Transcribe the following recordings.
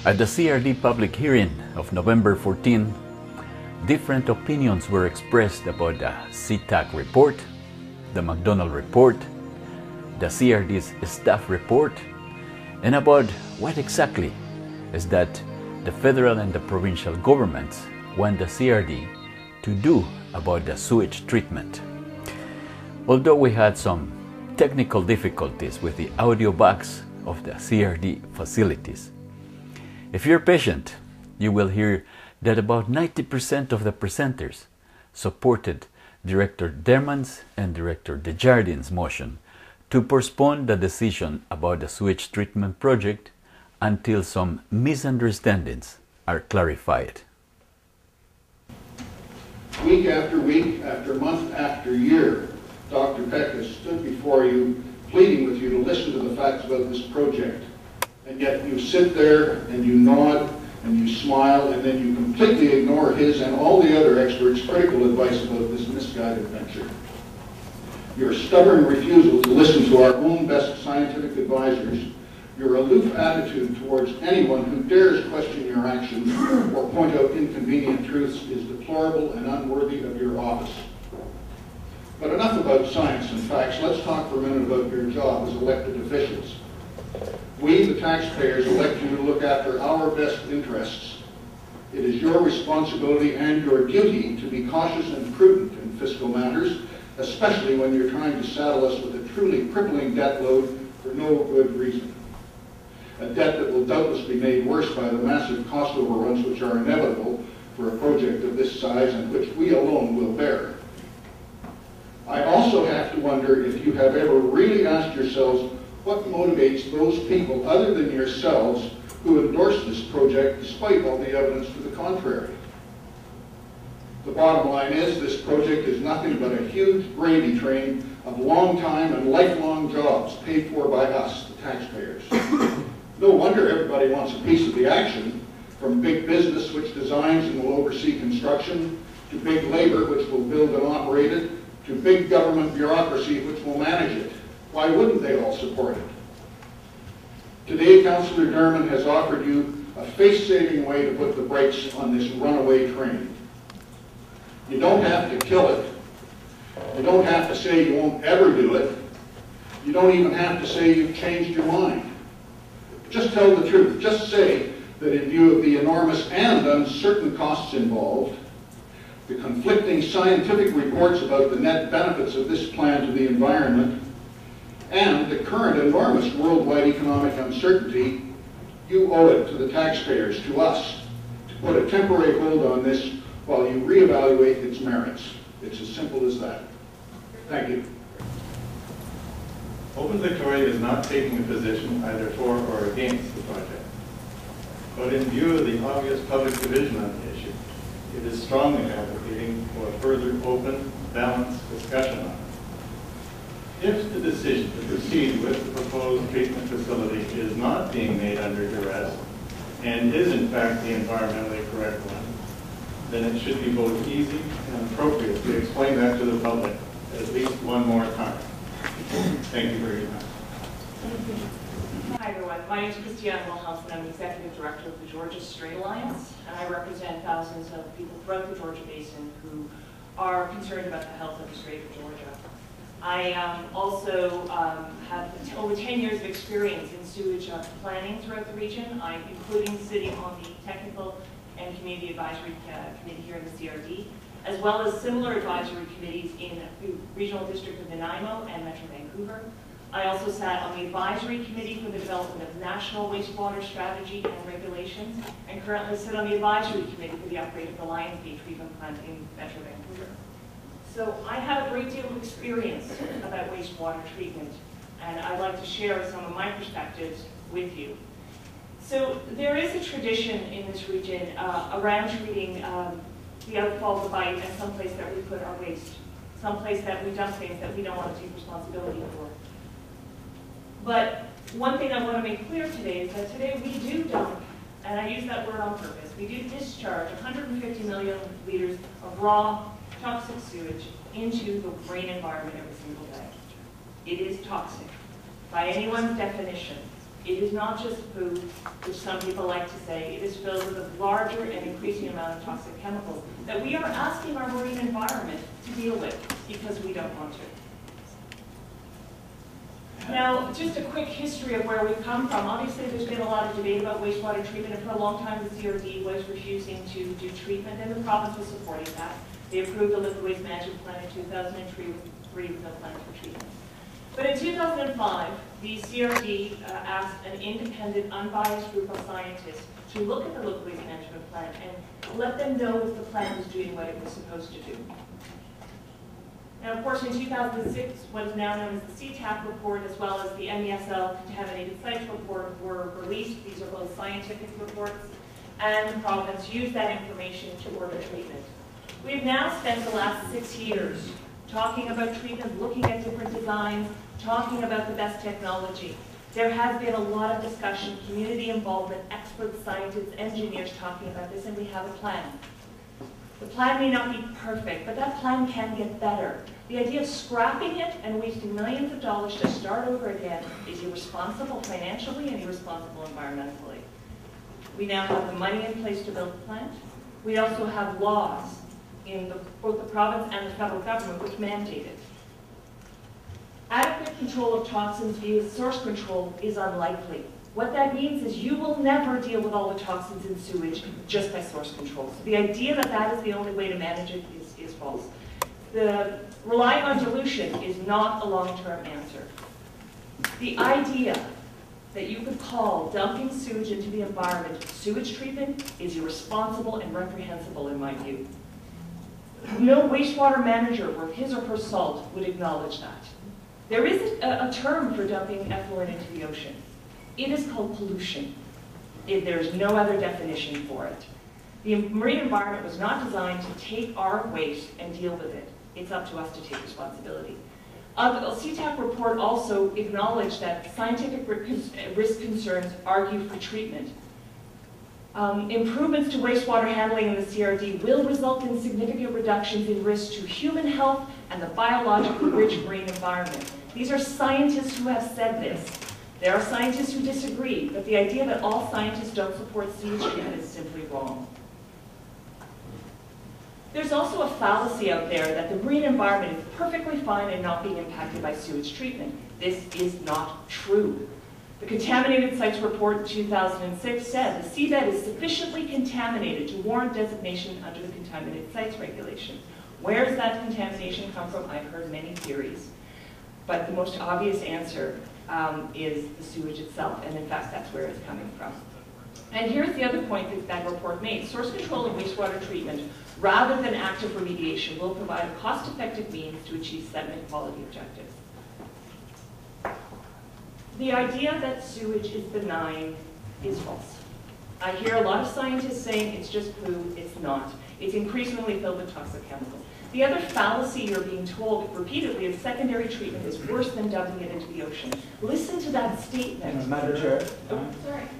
At the CRD public hearing of November 14, different opinions were expressed about the CTAC report, the McDonald report, the CRD's staff report, and about what exactly is that the federal and the provincial governments want the CRD to do about the sewage treatment. Although we had some technical difficulties with the audio box of the CRD facilities, if you're patient, you will hear that about 90% of the presenters supported Director Derman's and Director Desjardins' motion to postpone the decision about the sewage treatment project until some misunderstandings are clarified. Week after week, after month after year, Dr. Peck has stood before you, pleading with you to listen to the facts about this project. And yet you sit there and you nod and you smile and then you completely ignore his and all the other experts' critical advice about this misguided venture. Your stubborn refusal to listen to our own best scientific advisors, your aloof attitude towards anyone who dares question your actions or point out inconvenient truths is deplorable and unworthy of your office. But enough about science and facts. Let's talk for a minute about your job as elected officials. We, the taxpayers, elect you to look after our best interests. It is your responsibility and your duty to be cautious and prudent in fiscal matters, especially when you're trying to saddle us with a truly crippling debt load for no good reason. A debt that will doubtless be made worse by the massive cost overruns which are inevitable for a project of this size and which we alone will bear. I also have to wonder if you have ever really asked yourselves what motivates those people other than yourselves who endorse this project despite all the evidence to the contrary. The bottom line is this project is nothing but a huge gravy train of long-time and lifelong jobs paid for by us, the taxpayers. No wonder everybody wants a piece of the action, from big business which designs and will oversee construction, to big labor which will build and operate it, to big government bureaucracy which will manage it. Why wouldn't they all support it? Today, Councillor Derman has offered you a face-saving way to put the brakes on this runaway train. You don't have to kill it. You don't have to say you won't ever do it. You don't even have to say you've changed your mind. Just tell the truth. Just say that in view of the enormous and uncertain costs involved, the conflicting scientific reports about the net benefits of this plan to the environment, and the current enormous worldwide economic uncertainty, you owe it to the taxpayers, to us, to put a temporary hold on this while you reevaluate its merits. It's as simple as that. Thank you. Open Victoria is not taking a position either for or against the project. But in view of the obvious public division on the issue, it is strongly advocating for a further open, balanced discussion on it. If the decision to proceed with the proposed treatment facility is not being made under duress and is in fact the environmentally correct one, then it should be both easy and appropriate to explain that to the public at least one more time. Thank you very much. Hi everyone, my name is Christiane Wilhelmsen. I'm the Executive Director of the Georgia Strait Alliance, and I represent thousands of people throughout the Georgia Basin who are concerned about the health of the Strait of Georgia. I also have over 10 years of experience in sewage planning throughout the region, including sitting on the Technical and Community Advisory Committee here in the CRD, as well as similar advisory committees in the Regional District of Nanaimo and Metro Vancouver. I also sat on the Advisory Committee for the Development of National Wastewater Strategy and Regulations, and currently sit on the Advisory Committee for the upgrade of the Lions Bay Treatment Plant in Metro Vancouver. So I have a great deal of experience about wastewater treatment, and I'd like to share some of my perspectives with you. So there is a tradition in this region around treating the outfall of the Bight as someplace that we put our waste, someplace that we dump things that we don't want to take responsibility for. But one thing I want to make clear today is that today we do dump, and I use that word on purpose, we do discharge 150 million liters of raw toxic sewage into the marine environment every single day. It is toxic by anyone's definition. It is not just food, which some people like to say. It is filled with a larger and increasing amount of toxic chemicals that we are asking our marine environment to deal with because we don't want to. Now, just a quick history of where we've come from. Obviously, there's been a lot of debate about wastewater treatment, and for a long time, the CRD was refusing to do treatment, and the province was supporting that. They approved a liquid waste management plan in 2003 with no plan for treatment. But in 2005, the CRD asked an independent, unbiased group of scientists to look at the liquid waste management plan and let them know if the plan was doing what it was supposed to do. Now, of course, in 2006, what is now known as the CTAC report, as well as the MESL Contaminated Sites report, were released. These are both scientific reports, and the province used that information to order treatment. We've now spent the last 6 years talking about treatment, looking at different designs, talking about the best technology. There has been a lot of discussion, community involvement, experts, scientists, engineers talking about this, and we have a plan. The plan may not be perfect, but that plan can get better. The idea of scrapping it and wasting millions of dollars to start over again is irresponsible financially and irresponsible environmentally. We now have the money in place to build the plant. We also have laws in both the province and the federal government which mandate it. Adequate control of toxins via source control is unlikely. What that means is you will never deal with all the toxins in sewage just by source control. So the idea that that is the only way to manage it is false. The relying on dilution is not a long-term answer. The idea that you could call dumping sewage into the environment sewage treatment is irresponsible and reprehensible in my view. No wastewater manager worth his or her salt would acknowledge that. There is a term for dumping effluent into the ocean. It is called pollution. There's no other definition for it. The marine environment was not designed to take our waste and deal with it. It's up to us to take responsibility. The CTAC report also acknowledged that scientific risk concerns argue for treatment. Improvements to wastewater handling in the CRD will result in significant reductions in risk to human health and the biologically rich marine environment. These are scientists who have said this. There are scientists who disagree, but the idea that all scientists don't support sewage treatment is simply wrong. There's also a fallacy out there that the marine environment is perfectly fine and not being impacted by sewage treatment. This is not true. The Contaminated Sites report in 2006 said the seabed is sufficiently contaminated to warrant designation under the Contaminated Sites regulation. Where does that contamination come from? I've heard many theories. But the most obvious answer is the sewage itself, and in fact, that's where it's coming from. And here's the other point that that report made. Source control and wastewater treatment, rather than active remediation, will provide a cost-effective means to achieve sediment quality objectives. The idea that sewage is benign is false. I hear a lot of scientists saying it's just poo. It's not. It's increasingly filled with toxic chemicals. The other fallacy you're being told repeatedly is secondary treatment is worse than dumping it into the ocean. Listen to that statement. Madam Chair. Oh,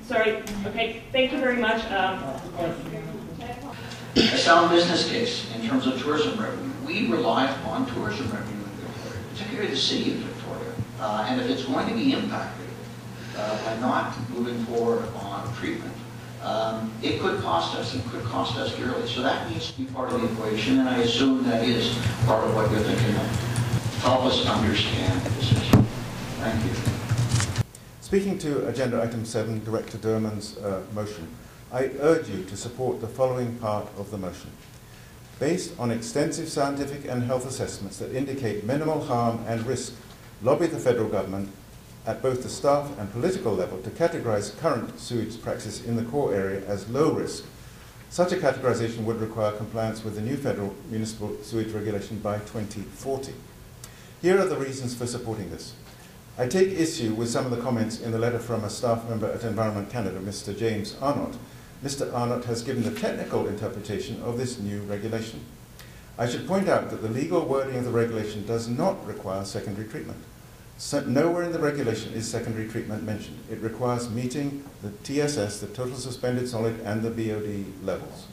sorry. Okay. Thank you very much. A sound business case in terms of tourism revenue. We rely upon tourism revenue in Victoria, particularly the city of Victoria. And if it's going to be impacted by not moving forward on treatment, it could cost us. It could cost us dearly. So that needs to be part of the equation, and I assume that is part of what you're thinking of. Help us understand this issue. Thank you. Speaking to Agenda Item 7, Director Durman's motion, I urge you to support the following part of the motion. Based on extensive scientific and health assessments that indicate minimal harm and risk, lobby the federal government at both the staff and political level to categorize current sewage practice in the core area as low risk. Such a categorization would require compliance with the new federal municipal sewage regulation by 2040. Here are the reasons for supporting this. I take issue with some of the comments in the letter from a staff member at Environment Canada, Mr. James Arnott. Mr. Arnott has given the technical interpretation of this new regulation. I should point out that the legal wording of the regulation does not require secondary treatment. So nowhere in the regulation is secondary treatment mentioned. It requires meeting the TSS, the total suspended solid, and the BOD levels.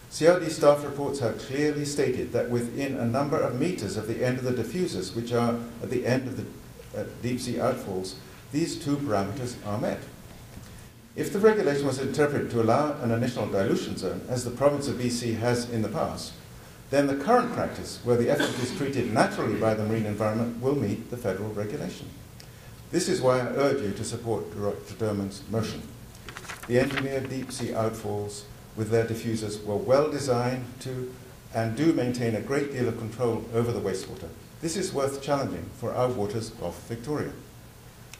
CRD staff reports have clearly stated that within a number of meters of the end of the diffusers, which are at the end of the deep sea outfalls, these two parameters are met. If the regulation was interpreted to allow an initial dilution zone, as the province of BC has in the past, then the current practice, where the effluent is treated naturally by the marine environment, will meet the federal regulation. This is why I urge you to support Director Derman's motion. The engineered deep sea outfalls with their diffusers were well designed to and do maintain a great deal of control over the wastewater. This is worth challenging for our waters of Victoria.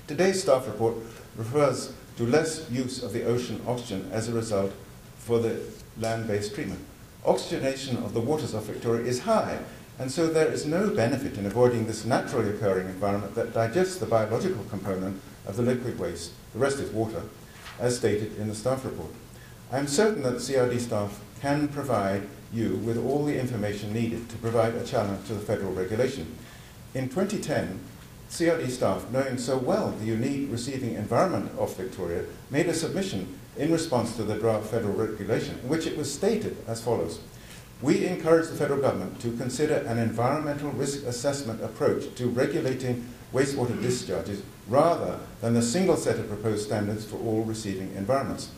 Today's staff report refers to less use of the ocean oxygen as a result for the land-based treatment. Oxygenation of the waters of Victoria is high, and so there is no benefit in avoiding this naturally occurring environment that digests the biological component of the liquid waste, the rest is water, as stated in the staff report. I am certain that CRD staff can provide you with all the information needed to provide a challenge to the federal regulation. In 2010, CRD staff, knowing so well the unique receiving environment of Victoria, made a submission in response to the draft federal regulation, in which it was stated as follows: we encourage the federal government to consider an environmental risk assessment approach to regulating wastewater discharges rather than the single set of proposed standards for all receiving environments.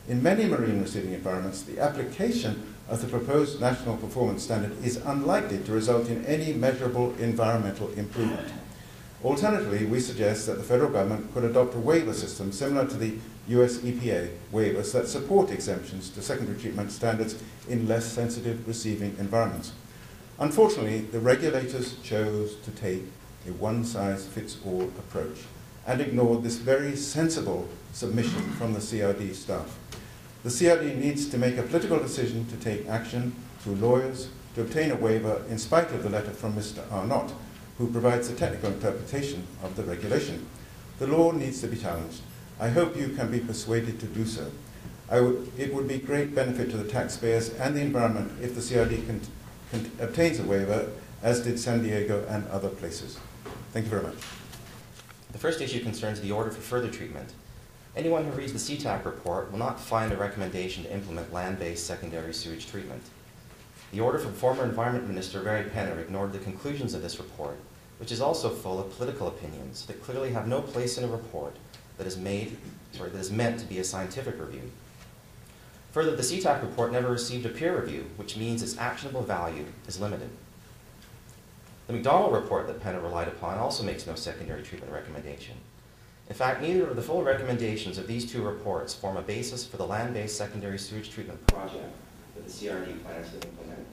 In many marine receiving environments, the application of the proposed national performance standard is unlikely to result in any measurable environmental improvement. Alternatively, we suggest that the federal government could adopt a waiver system similar to the US EPA waivers that support exemptions to secondary treatment standards in less sensitive receiving environments. Unfortunately, the regulators chose to take a one-size-fits-all approach and ignored this very sensible submission from the CRD staff. The CRD needs to make a political decision to take action through lawyers to obtain a waiver in spite of the letter from Mr. Arnott, who provides a technical interpretation of the regulation. The law needs to be challenged. I hope you can be persuaded to do so. It would be great benefit to the taxpayers and the environment if the CRD obtains a waiver, as did San Diego and other places. Thank you very much. The first issue concerns the order for further treatment. Anyone who reads the CTAC report will not find a recommendation to implement land-based secondary sewage treatment. The order from former Environment Minister Barry Penner ignored the conclusions of this report, which is also full of political opinions that clearly have no place in a report that is meant to be a scientific review. Further, the CTAC report never received a peer review, which means its actionable value is limited. The McDonald report that Penner relied upon also makes no secondary treatment recommendation. In fact, neither of the full recommendations of these two reports form a basis for the land-based secondary sewage treatment project that the CRD plans to implement.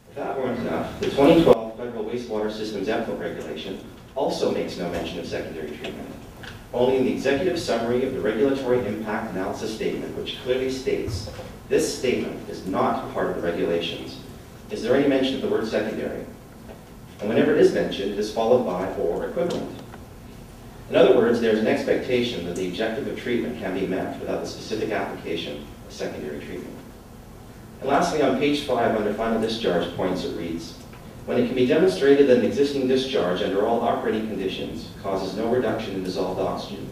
If that weren't enough, the 2012 Federal Wastewater Systems Effluent Regulation also makes no mention of secondary treatment. Only in the executive summary of the Regulatory Impact Analysis Statement, which clearly states this statement is not part of the regulations, is there any mention of the word secondary. And whenever it is mentioned, it is followed by or equivalent. In other words, there is an expectation that the objective of treatment can be met without the specific application of secondary treatment. And lastly, on page 5, under final discharge points, it reads, when it can be demonstrated that an existing discharge under all operating conditions causes no reduction in dissolved oxygen,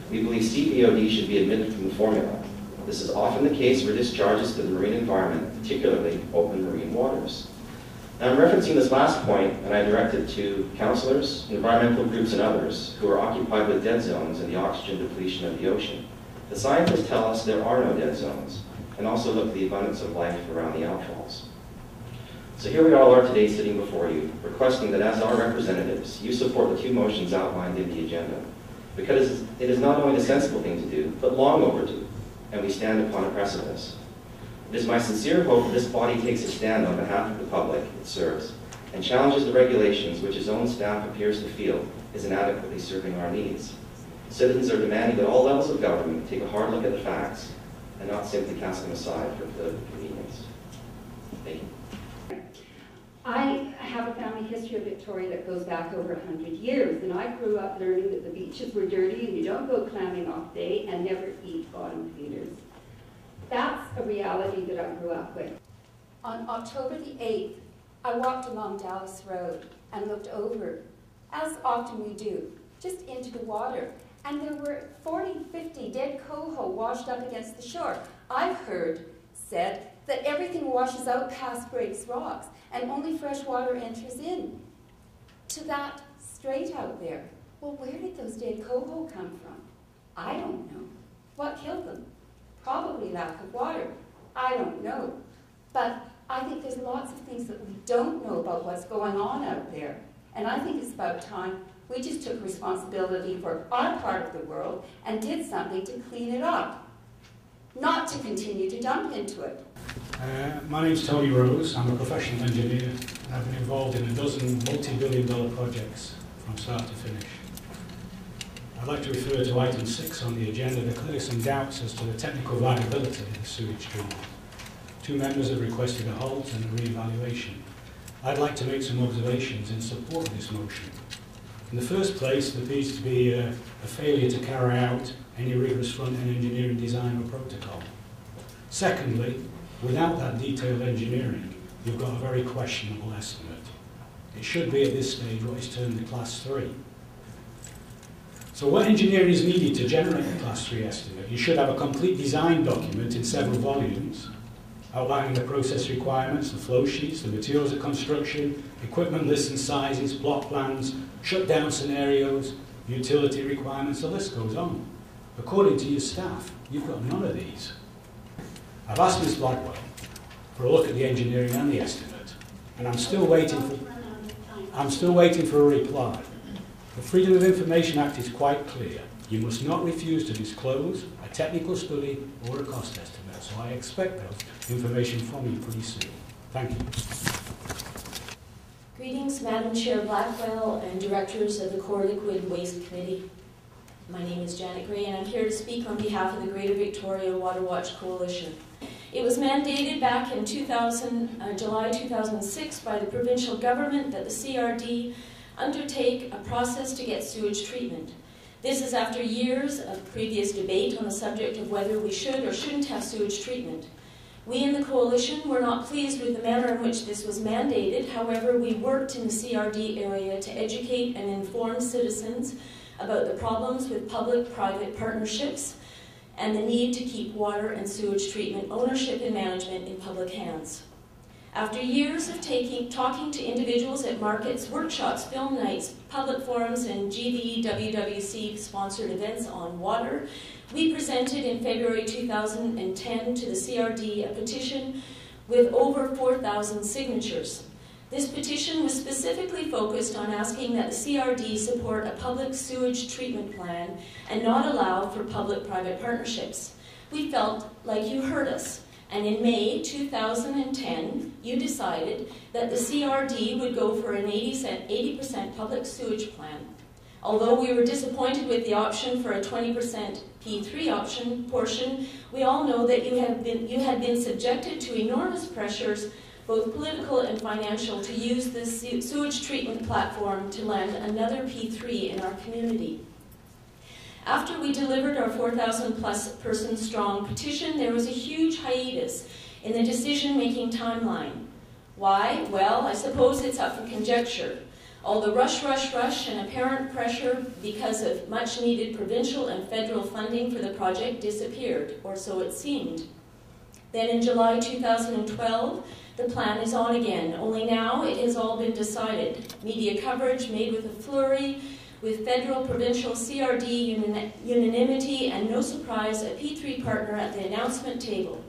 we believe CPOD should be omitted from the formula. This is often the case for discharges to the marine environment, particularly open marine waters. Now, I'm referencing this last point, and I direct it to councillors, environmental groups, and others who are occupied with dead zones and the oxygen depletion of the ocean. The scientists tell us there are no dead zones, and also look at the abundance of life around the outfalls. So here we all are today sitting before you, requesting that as our representatives, you support the two motions outlined in the agenda, because it is not only the sensible thing to do, but long overdue, and we stand upon a precipice. It is my sincere hope that this body takes a stand on behalf of the public it serves and challenges the regulations which its own staff appears to feel is inadequately serving our needs. Citizens are demanding that all levels of government take a hard look at the facts and not simply cast them aside for political convenience. Thank you. I have a family history of Victoria that goes back over 100 years, and I grew up learning that the beaches were dirty and you don't go clamming off day and never eat bottom feeders. That's a reality that I grew up with. On October the 8th, I walked along Dallas Road and looked over, as often we do, just into the water. And there were 40, 50 dead coho washed up against the shore. I've heard said that everything washes out past Breaks Rocks and only fresh water enters in to that strait out there. Well, where did those dead coho come from? I don't know. What killed them? Probably lack of water. I don't know. But I think there's lots of things that we don't know about what's going on out there. And I think it's about time we just took responsibility for our part of the world and did something to clean it up, not to continue to dump into it. My name's Tony Rose. I'm a professional engineer. I've been involved in a dozen multi-billion-dollar projects from start to finish. I'd like to refer to item 6 on the agenda. There are clearly some doubts as to the technical viability of the sewage treatment. 2 members have requested a halt and a re-evaluation. I'd like to make some observations in support of this motion. In the first place, there appears to be a failure to carry out any rigorous front-end engineering design or protocol. Secondly, without that detailed engineering, you've got a very questionable estimate. It should be at this stage what is termed a Class 3. So what engineering is needed to generate a Class 3 estimate? You should have a complete design document in several volumes, outlining the process requirements, the flow sheets, the materials of construction, equipment lists and sizes, plot plans, shutdown scenarios, utility requirements, the list goes on. According to your staff, you've got none of these. I've asked Ms. Blackwell for a look at the engineering and the estimate, and I'm still waiting for a reply. The Freedom of Information Act is quite clear. You must not refuse to disclose a technical study or a cost estimate, so I expect that information from you pretty soon. Thank you. Greetings, Madam Chair Blackwell and directors of the Core Liquid Waste Committee. My name is Janet Gray and I'm here to speak on behalf of the Greater Victoria Water Watch Coalition. It was mandated back in July 2006 by the provincial government that the CRD undertake a process to get sewage treatment. This is after years of previous debate on the subject of whether we should or shouldn't have sewage treatment. We in the coalition were not pleased with the manner in which this was mandated. However, we worked in the CRD area to educate and inform citizens about the problems with public-private partnerships and the need to keep water and sewage treatment ownership and management in public hands. After years of talking to individuals at markets, workshops, film nights, public forums, and GVE WWC-sponsored events on water, we presented in February 2010 to the CRD a petition with over 4,000 signatures. This petition was specifically focused on asking that the CRD support a public sewage treatment plan and not allow for public-private partnerships. We felt like you heard us. And in May 2010, you decided that the CRD would go for an 80% public sewage plan. Although we were disappointed with the option for a 20% P3 portion, we all know that you had been subjected to enormous pressures, both political and financial, to use this sewage treatment platform to land another P3 in our community. After we delivered our 4,000+ person strong petition, there was a huge hiatus in the decision-making timeline. Why? Well, I suppose it's up for conjecture. All the rush and apparent pressure because of much-needed provincial and federal funding for the project disappeared, or so it seemed. Then in July 2012, the plan is on again, only now it has all been decided. Media coverage made with a flurry, with federal, provincial, CRD unanimity, and no surprise, a P3 partner at the announcement table.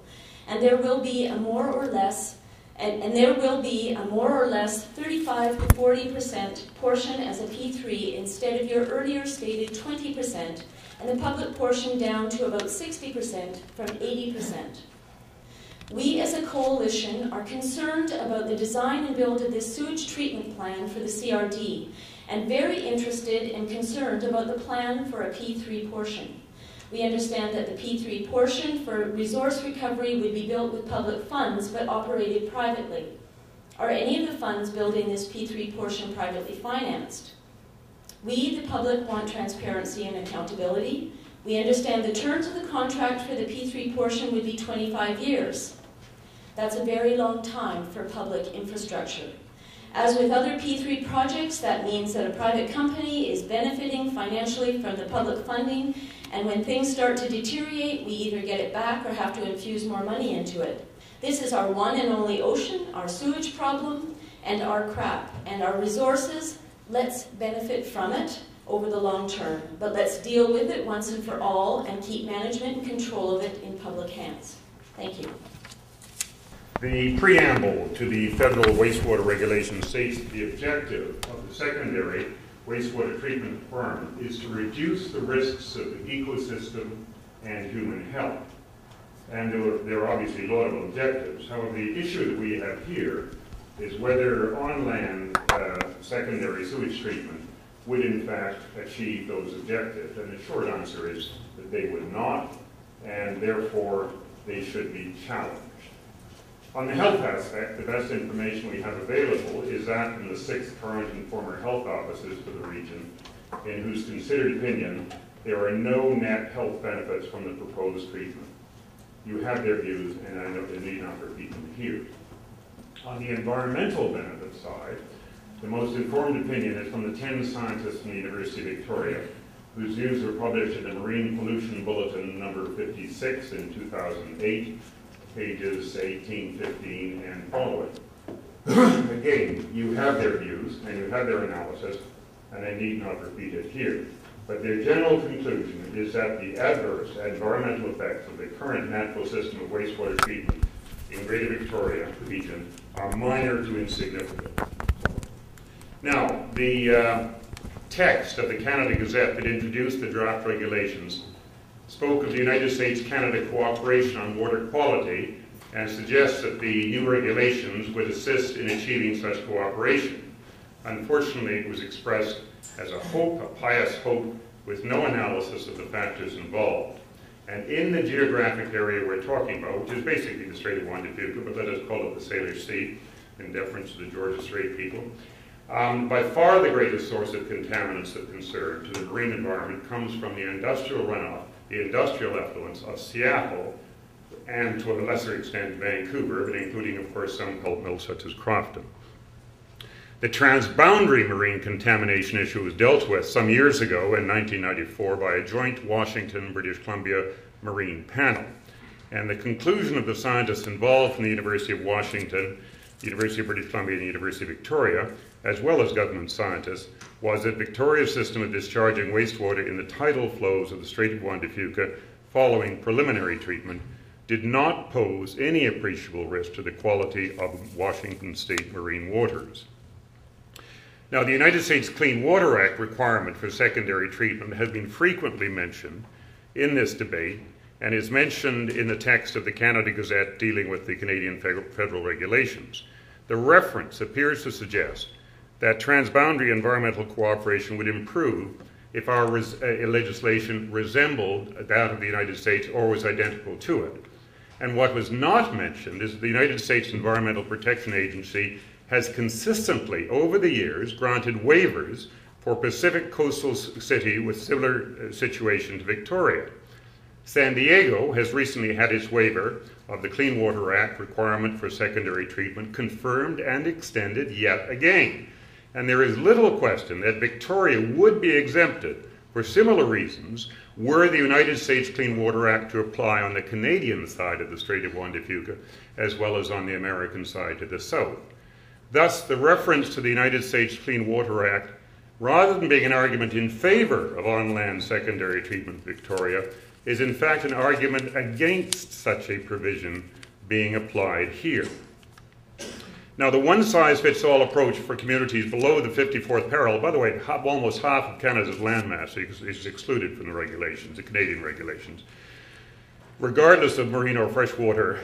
And there will be a more or less 35 to 40% portion as a P3 instead of your earlier stated 20%, and the public portion down to about 60% from 80%. We as a coalition are concerned about the design and build of this sewage treatment plan for the CRD, and very interested and concerned about the plan for a P3 portion. We understand that the P3 portion for resource recovery would be built with public funds but operated privately. Are any of the funds building this P3 portion privately financed? We, the public, want transparency and accountability. We understand the terms of the contract for the P3 portion would be 25 years. That's a very long time for public infrastructure. As with other P3 projects, that means that a private company is benefiting financially from the public funding, and when things start to deteriorate, we either get it back or have to infuse more money into it. This is our one and only ocean, our sewage problem, and our crap. And our resources, let's benefit from it, over the long term. But let's deal with it once and for all and keep management and control of it in public hands. Thank you. The preamble to the federal wastewater regulations states that the objective of the secondary wastewater treatment requirement is to reduce the risks of the ecosystem and human health. And there are obviously laudable objectives. However, the issue that we have here is whether on-land secondary sewage treatment would in fact achieve those objectives. And the short answer is that they would not, and therefore they should be challenged. On the health aspect, the best information we have available is that from the 6 current and former health officers for the region, in whose considered opinion there are no net health benefits from the proposed treatment. You have their views, and I need not repeat them here. On the environmental benefit side, the most informed opinion is from the 10 scientists from the University of Victoria, whose views were published in the Marine Pollution Bulletin number 56 in 2008, pages 18, 15, and following. Again, you have their views, and you have their analysis, and I need not repeat it here. But their general conclusion is that the adverse environmental effects of the current natural system of wastewater treatment in Greater Victoria region are minor to insignificant. Now, the text of the Canada Gazette that introduced the draft regulations spoke of the United States-Canada cooperation on water quality and suggests that the new regulations would assist in achieving such cooperation. Unfortunately, it was expressed as a hope, a pious hope, with no analysis of the factors involved. And in the geographic area we're talking about, which is basically the Strait of Juan de Fuca, but let us call it the Sailor Sea, in deference to the Georgia Strait people, by far the greatest source of contaminants of concern to the marine environment comes from the industrial runoff, the industrial effluents of Seattle, and to a lesser extent Vancouver, but including, of course, some pulp mills such as Crofton. The transboundary marine contamination issue was dealt with some years ago in 1994 by a joint Washington-British Columbia marine panel. And the conclusion of the scientists involved from the University of Washington, the University of British Columbia, and the University of Victoria, as well as government scientists, was that Victoria's system of discharging wastewater in the tidal flows of the Strait of Juan de Fuca following preliminary treatment did not pose any appreciable risk to the quality of Washington state marine waters. Now, the United States Clean Water Act requirement for secondary treatment has been frequently mentioned in this debate and is mentioned in the text of the Canada Gazette dealing with the Canadian federal regulations. The reference appears to suggest that transboundary environmental cooperation would improve if our legislation resembled that of the United States or was identical to it. And what was not mentioned is that the United States Environmental Protection Agency has consistently, over the years, granted waivers for Pacific coastal city with similar situation to Victoria. San Diego has recently had its waiver of the Clean Water Act requirement for secondary treatment confirmed and extended yet again. And there is little question that Victoria would be exempted for similar reasons were the United States Clean Water Act to apply on the Canadian side of the Strait of Juan de Fuca, as well as on the American side to the south. Thus, the reference to the United States Clean Water Act, rather than being an argument in favor of on-land secondary treatment in Victoria, is in fact an argument against such a provision being applied here. Now, the one-size-fits-all approach for communities below the 54th parallel, by the way, almost half of Canada's landmass is excluded from the regulations, the Canadian regulations, regardless of marine or freshwater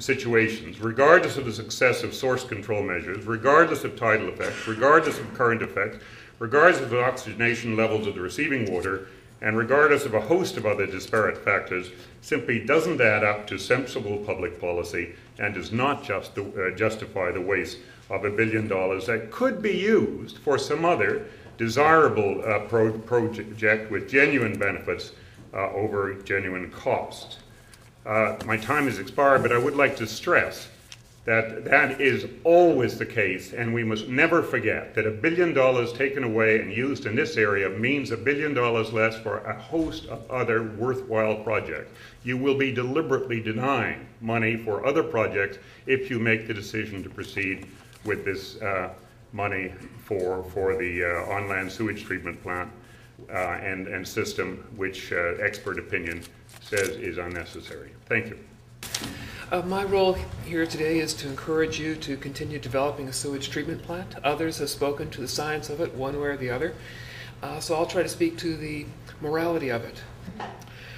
situations, regardless of the success of source control measures, regardless of tidal effects, regardless of current effects, regardless of the oxygenation levels of the receiving water, and regardless of a host of other disparate factors, simply doesn't add up to sensible public policy and does not justify the waste of $1 billion that could be used for some other desirable project with genuine benefits over genuine cost. My time has expired, but I would like to stress that that is always the case, and we must never forget that $1 billion taken away and used in this area means $1 billion less for a host of other worthwhile projects. You will be deliberately denying money for other projects if you make the decision to proceed with this money for the on-land sewage treatment plant and system, which expert opinion says is unnecessary. Thank you. My role here today is to encourage you to continue developing a sewage treatment plant. Others have spoken to the science of it one way or the other. So I'll try to speak to the morality of it.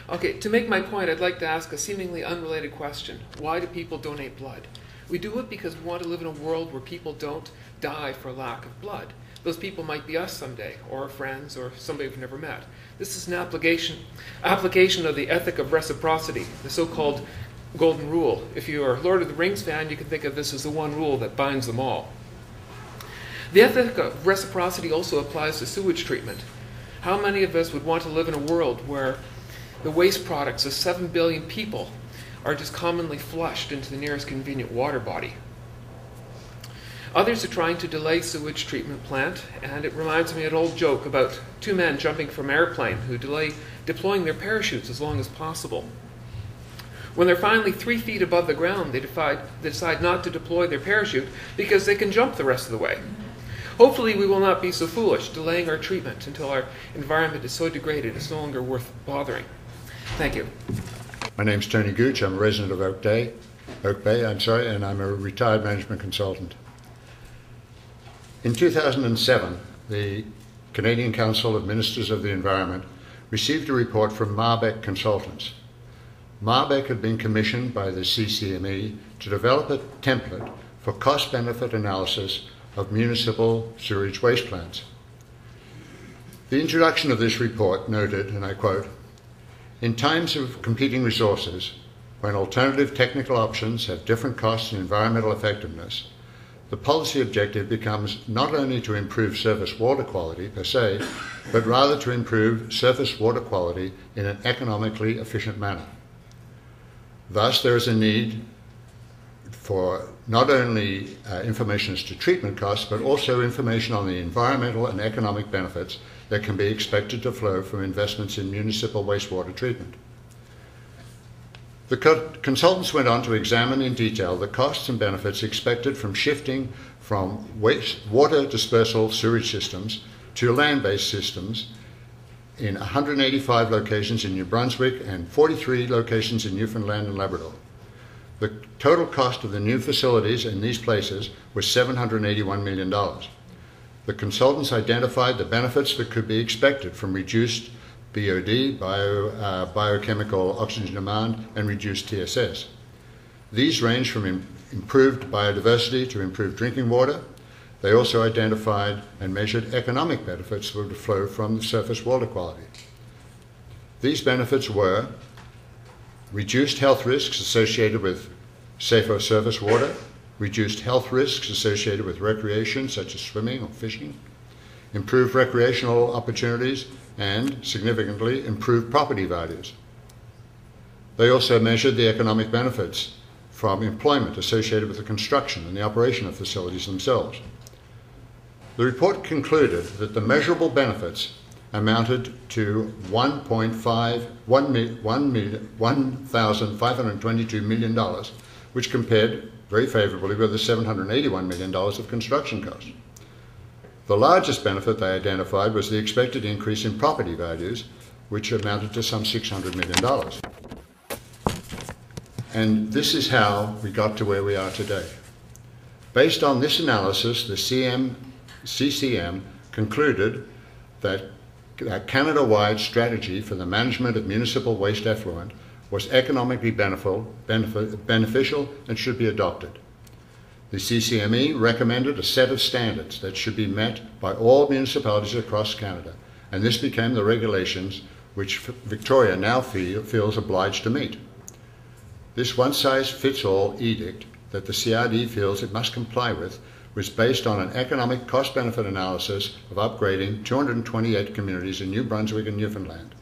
Okay, to make my point, I'd like to ask a seemingly unrelated question. Why do people donate blood? We do it because we want to live in a world where people don't die for lack of blood. Those people might be us someday, or our friends, or somebody we've never met. This is an application of the ethic of reciprocity, the so-called golden rule. If you're a Lord of the Rings fan, you can think of this as the one rule that binds them all. The ethic of reciprocity also applies to sewage treatment. How many of us would want to live in a world where the waste products of 7 billion people are just commonly flushed into the nearest convenient water body? Others are trying to delay sewage treatment plant, and it reminds me of an old joke about two men jumping from an airplane who delay deploying their parachutes as long as possible. When they're finally 3 feet above the ground, they decide not to deploy their parachute because they can jump the rest of the way. Hopefully we will not be so foolish, delaying our treatment until our environment is so degraded it's no longer worth bothering. Thank you. My name's Tony Gooch. I'm a resident of Oak Bay, and I'm a retired management consultant. In 2007, the Canadian Council of Ministers of the Environment received a report from Marbeck Consultants. Marbeck had been commissioned by the CCME to develop a template for cost-benefit analysis of municipal sewage waste plants. The introduction of this report noted, and I quote, "In times of competing resources, when alternative technical options have different costs and environmental effectiveness, the policy objective becomes not only to improve surface water quality per se, but rather to improve surface water quality in an economically efficient manner. Thus, there is a need for not only information as to treatment costs, but also information on the environmental and economic benefits that can be expected to flow from investments in municipal wastewater treatment." The consultants went on to examine in detail the costs and benefits expected from shifting from water dispersal sewage systems to land-based systems in 185 locations in New Brunswick and 43 locations in Newfoundland and Labrador. The total cost of the new facilities in these places was $781 million. The consultants identified the benefits that could be expected from reduced BOD, biochemical oxygen demand, and reduced TSS. These range from improved biodiversity to improved drinking water. They also identified and measured economic benefits that would flow from the surface water quality. These benefits were reduced health risks associated with safer surface water, reduced health risks associated with recreation such as swimming or fishing, improved recreational opportunities, and significantly improved property values. They also measured the economic benefits from employment associated with the construction and the operation of facilities themselves. The report concluded that the measurable benefits amounted to $1,522 million, which compared very favorably with the $781 million of construction costs. The largest benefit they identified was the expected increase in property values, which amounted to some $600 million. And this is how we got to where we are today. Based on this analysis, the CCM concluded that a Canada-wide strategy for the management of municipal waste effluent was economically beneficial and should be adopted. The CCME recommended a set of standards that should be met by all municipalities across Canada, and this became the regulations which Victoria now feels obliged to meet. This one-size-fits-all edict that the CRD feels it must comply with was based on an economic cost-benefit analysis of upgrading 228 communities in New Brunswick and Newfoundland.